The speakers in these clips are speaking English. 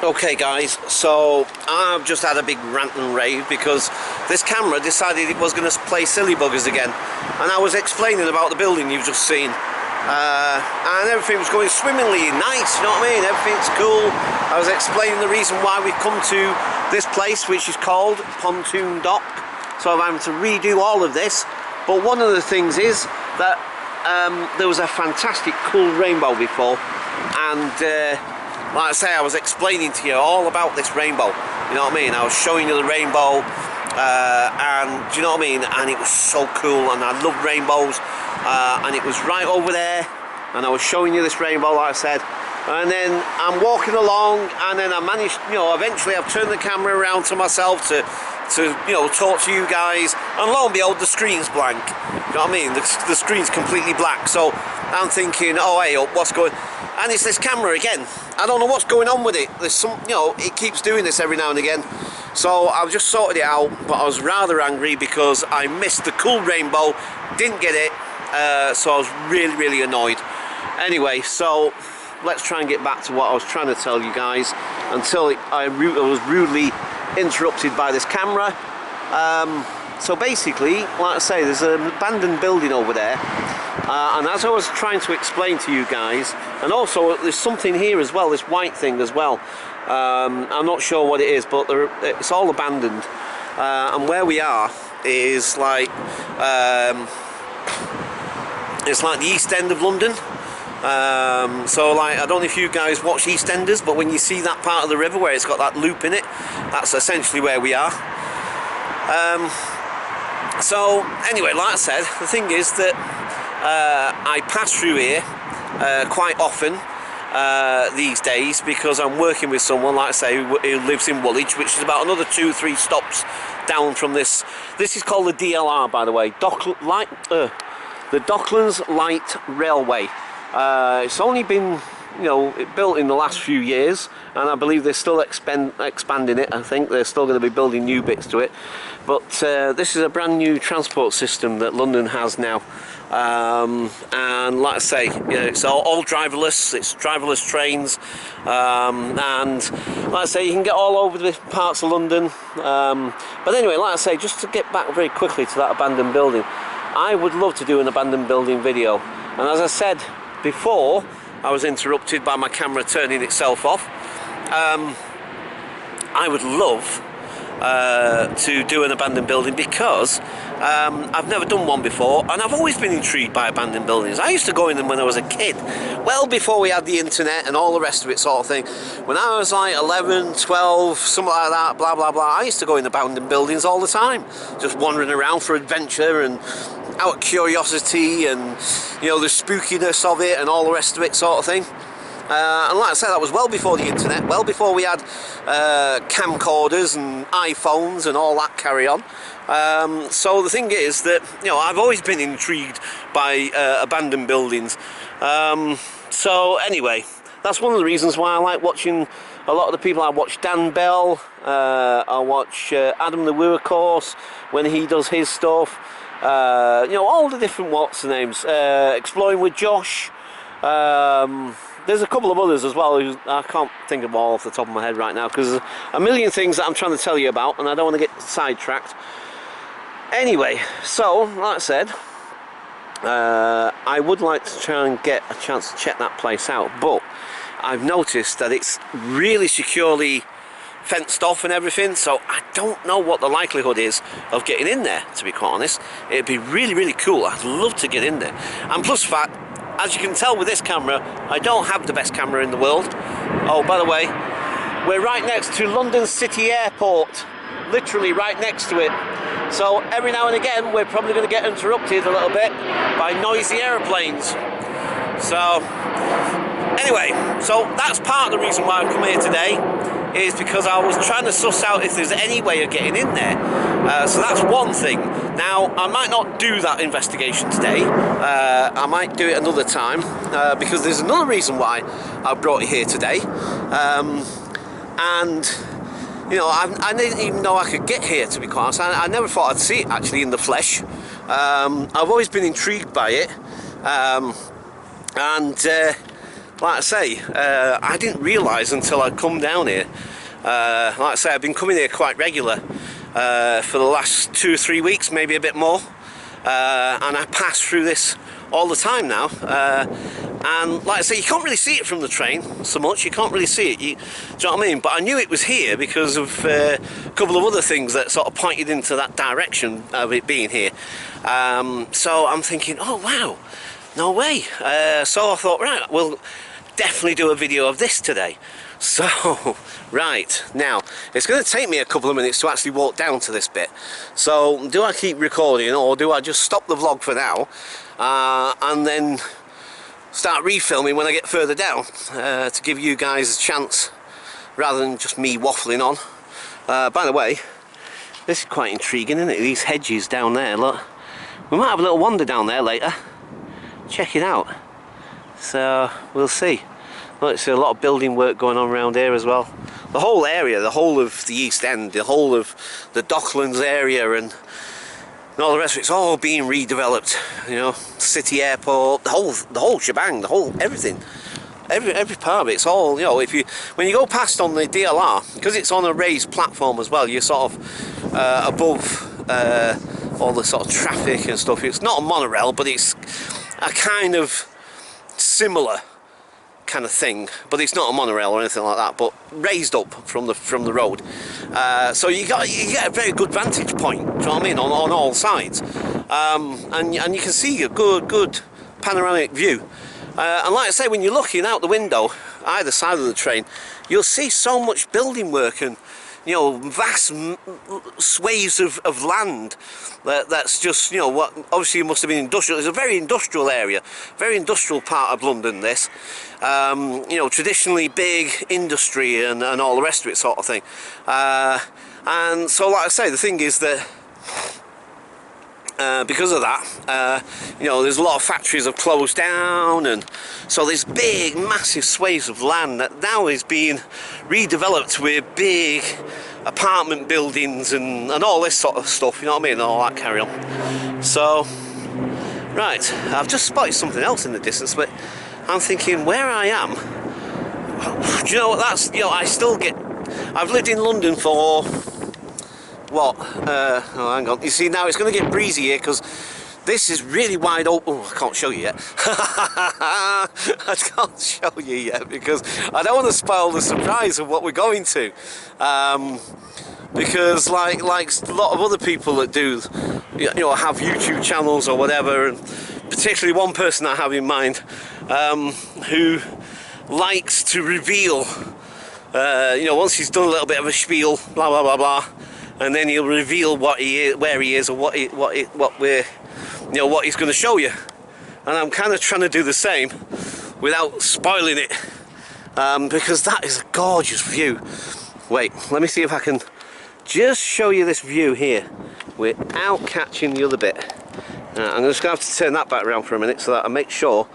Okay guys, so I've just had a big rant and rave because this camera decided it was going to play silly buggers again, and I was explaining about the building you've just seen, and everything was going swimmingly nice, you know what I mean, everything's cool. I was explaining the reason why we've come to this place, which is called Pontoon Dock, so I'm having to redo all of this. But one of the things is that there was a fantastic cool rainbow before, and like I say, I was explaining to you all about this rainbow, you know what I mean? I was showing you the rainbow, and do you know what I mean? And it was so cool, and I love rainbows, and it was right over there, and I was showing you this rainbow, like I said, and then I'm walking along, and then I managed, you know, eventually I've turned the camera around to myself to you know, talk to you guys, and lo and behold, the screen's blank, you know what I mean? The screen's completely black, so I'm thinking, oh hey, what's going on? And it's this camera again. I don't know what's going on with it. There's some, you know, it keeps doing this every now and again. So I've just sorted it out, but I was rather angry because I missed the cool rainbow, didn't get it, so I was really annoyed. Anyway, so let's try and get back to what I was trying to tell you guys until I was rudely interrupted by this camera. So basically, like I say, there's an abandoned building over there, and as I was trying to explain to you guys, and also there's something here as well, this white thing as well. I'm not sure what it is, but it's all abandoned, and where we are is like it's like the East End of London. So like, I don't know if you guys watch EastEnders, but when you see that part of the river where it's got that loop in it, that's essentially where we are. So anyway, like I said, the thing is that I pass through here quite often these days because I'm working with someone, like I say, who lives in Woolwich, which is about another 2-3 stops down from this. This is called the DLR, by the way, the Docklands Light Railway. It's only been, you know, built in the last few years, and I believe they're still expanding it. I think they're still going to be building new bits to it, but this is a brand new transport system that London has now, and like I say, you know, it's all driverless. It's driverless trains, and like I say, you can get all over the parts of London, but anyway, like I say, just to get back very quickly to that abandoned building, I would love to do an abandoned building video, and as I said before, I was interrupted by my camera turning itself off. I would love to do an abandoned building because I've never done one before, and I've always been intrigued by abandoned buildings. I used to go in them when I was a kid, well before we had the internet and all the rest of it sort of thing. When I was like 11, 12, something like that, blah blah blah, I used to go in abandoned buildings all the time, just wandering around for adventure and out of curiosity, and you know, the spookiness of it and all the rest of it sort of thing. And like I said, that was well before the internet, well before we had camcorders and iPhones and all that carry on. So the thing is that, you know, I've always been intrigued by abandoned buildings. So anyway, that's one of the reasons why I like watching a lot of the people. I watch Dan Bell, I watch Adam the Woo, of course, when he does his stuff. You know, all the different what's the names, Exploring with Josh. There's a couple of others as well who I can't think of all off the top of my head right now because there's a million things that I'm trying to tell you about, and I don't want to get sidetracked. Anyway, so like I said, I would like to try and get a chance to check that place out, but I've noticed that it's really securely fenced off and everything, so I don't know what the likelihood is of getting in there, to be quite honest. It'd be really cool. I'd love to get in there. And plus the fact, as you can tell with this camera, I don't have the best camera in the world. Oh, by the way, we're right next to London City Airport, literally right next to it. So every now and again, we're probably going to get interrupted a little bit by noisy aeroplanes. So anyway, so that's part of the reason why I've come here today, is because I was trying to suss out if there's any way of getting in there. So that's one thing. Now, I might not do that investigation today. I might do it another time, because there's another reason why I brought you here today. And, you know, I didn't even know I could get here, to be quite honest. I never thought I'd see it actually in the flesh. I've always been intrigued by it. And like I say, I didn't realise until I'd come down here. Like I say, I've been coming here quite regular for the last 2 or 3 weeks, maybe a bit more, and I pass through this all the time now, and like I say, you can't really see it from the train so much. You can't really see it, do you know what I mean? But I knew it was here because of a couple of other things that sort of pointed into that direction of it being here. So I'm thinking, oh wow, no way. So I thought, right, we'll definitely do a video of this today. So, right, now, it's going to take me a couple of minutes to actually walk down to this bit. So, do I keep recording, or do I just stop the vlog for now, and then start refilming when I get further down, to give you guys a chance, rather than just me waffling on. By the way, this is quite intriguing, isn't it? These hedges down there, look. We might have a little wander down there later. Check it out. So, we'll see. Look, there's a lot of building work going on around here as well. The whole area, the whole of the East End, the whole of the Docklands area and all the rest of it's all being redeveloped. You know, city airport, the whole shebang, the whole everything. Every part of it's all, you know, when you go past on the DLR, because it's on a raised platform as well, you're sort of above all the sort of traffic and stuff. It's not a monorail, but it's a kind of similar kind of thing, but it's not a monorail or anything like that, but raised up from the road, so you get a very good vantage point, do you know what I mean, on all sides, and you can see a good panoramic view, and like I say, when you're looking out the window either side of the train, you'll see so much building work and, you know, vast swathes of land that's just, you know, what obviously must have been industrial. It's a very industrial area, very industrial part of London, this. You know, traditionally big industry and all the rest of it sort of thing. And so, like I say, the thing is that because of that, you know, there's a lot of factories have closed down, and so this big massive swathes of land that now is being redeveloped with big apartment buildings and all this sort of stuff, you know what I mean, and all that carry on. So, right, I've just spotted something else in the distance, but I'm thinking where I am, do you know what, that's, you know, I've lived in London for what, oh hang on, you see now it's going to get breezy here because this is really wide open. Oh, I can't show you yet. I can't show you yet because I don't want to spoil the surprise of what we're going to, because like a lot of other people that do, you know, have YouTube channels or whatever, and particularly one person I have in mind, who likes to reveal, you know, once he's done a little bit of a spiel, blah blah blah blah, and then he'll reveal what he is, where he is, or what we're, you know, what he's going to show you. And I'm kind of trying to do the same without spoiling it, because that is a gorgeous view. Wait, let me see if I can just show you this view here without catching the other bit. I'm just going to have to turn that back around for a minute so that I make sure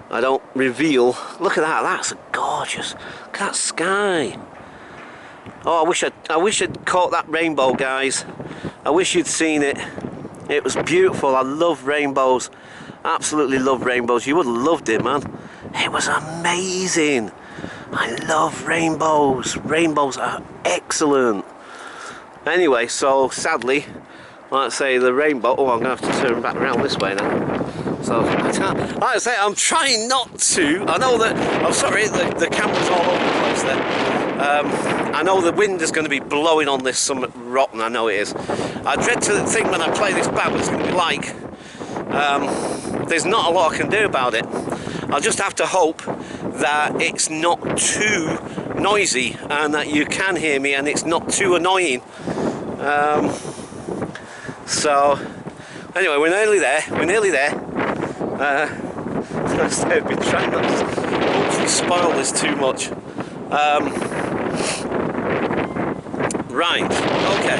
I don't reveal. Look at that, that's gorgeous. Look at that sky. Oh, I wish I'd caught that rainbow, guys. I wish you'd seen it. It was beautiful. I love rainbows. Absolutely love rainbows. You would have loved it, man. It was amazing. I love rainbows. Rainbows are excellent. Anyway, so sadly, like I say, the rainbow. Oh, I'm going to have to turn back around this way now. So, like I say, I'm trying not to. I know that. I'm sorry, the camera's all over the place there. I know the wind is going to be blowing on this something rotten, I know it is. I dread to think when I play this back what it's going to be like. There's not a lot I can do about it. I'll just have to hope that it's not too noisy and that you can hear me and it's not too annoying. So, anyway, we're nearly there. I've been trying not to hopefully spoil this too much. Right, okay,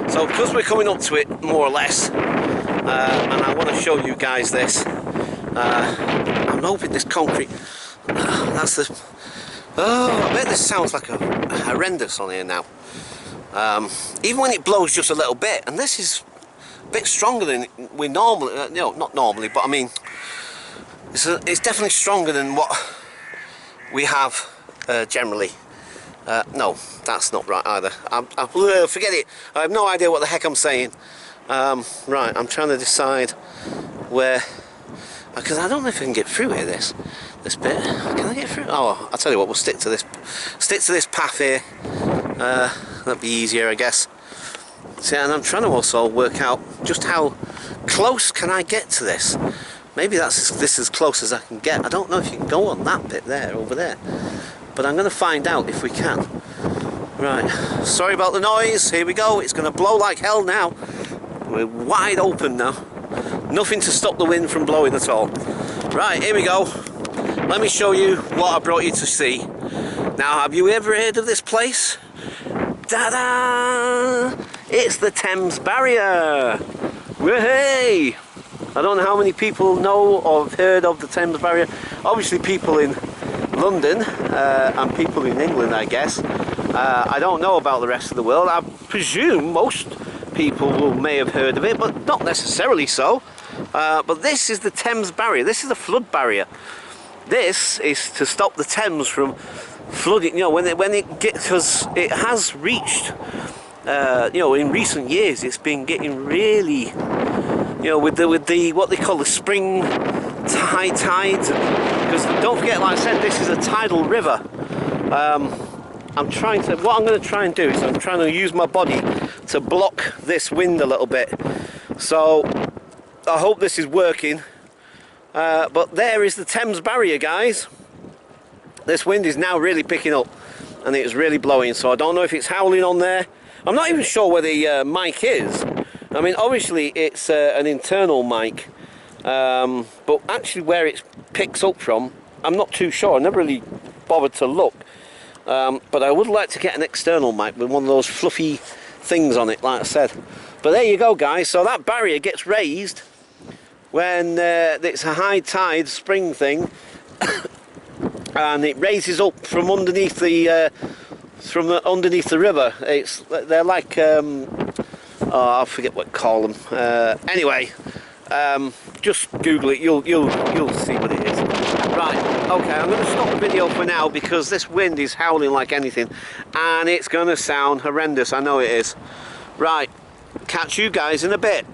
so because we're coming up to it more or less, and I want to show you guys this, I'm hoping this concrete, that's the, oh, I bet this sounds like a horrendous on here now, even when it blows just a little bit, and this is a bit stronger than we normally, you know, not normally, but I mean, it's definitely stronger than what we have generally. No, that's not right either. Forget it. I have no idea what the heck I'm saying. Right, I'm trying to decide where, because I don't know if I can get through here. This bit. Can I get through? Oh, I'll tell you what. We'll stick to this. Stick to this path here. That'd be easier, I guess. See, and I'm trying to also work out just how close can I get to this. Maybe this as close as I can get. I don't know if you can go on that bit there, over there. But I'm going to find out if we can. Right, sorry about the noise. Here we go. It's going to blow like hell now. We're wide open now. Nothing to stop the wind from blowing at all. Right, here we go. Let me show you what I brought you to see. Now, have you ever heard of this place? Ta-da! It's the Thames Barrier. Whey! I don't know how many people know or have heard of the Thames Barrier. Obviously people in London and people in England, I guess. I don't know about the rest of the world. I presume most people may have heard of it, but not necessarily so. But this is the Thames Barrier. This is a flood barrier. This is to stop the Thames from flooding. You know, when it gets, because it has reached. You know, in recent years, it's been getting really, you know, with the what they call the spring high tides. Because don't forget, like I said, this is a tidal river. What I'm going to try and do is I'm trying to use my body to block this wind a little bit. So I hope this is working. But there is the Thames Barrier, guys. This wind is now really picking up, and it's really blowing. So I don't know if it's howling on there. I'm not even sure where the mic is. I mean, obviously it's an internal mic, but actually where it picks up from, I'm not too sure. I never really bothered to look. But I would like to get an external mic with one of those fluffy things on it, like I said. But there you go, guys. So that barrier gets raised when it's a high tide spring thing, and it raises up from underneath the river. They're like I forget what to call them. Anyway, just Google it. You'll see what it is. Right. Okay. I'm going to stop the video for now because this wind is howling like anything, and it's going to sound horrendous. I know it is. Right. Catch you guys in a bit.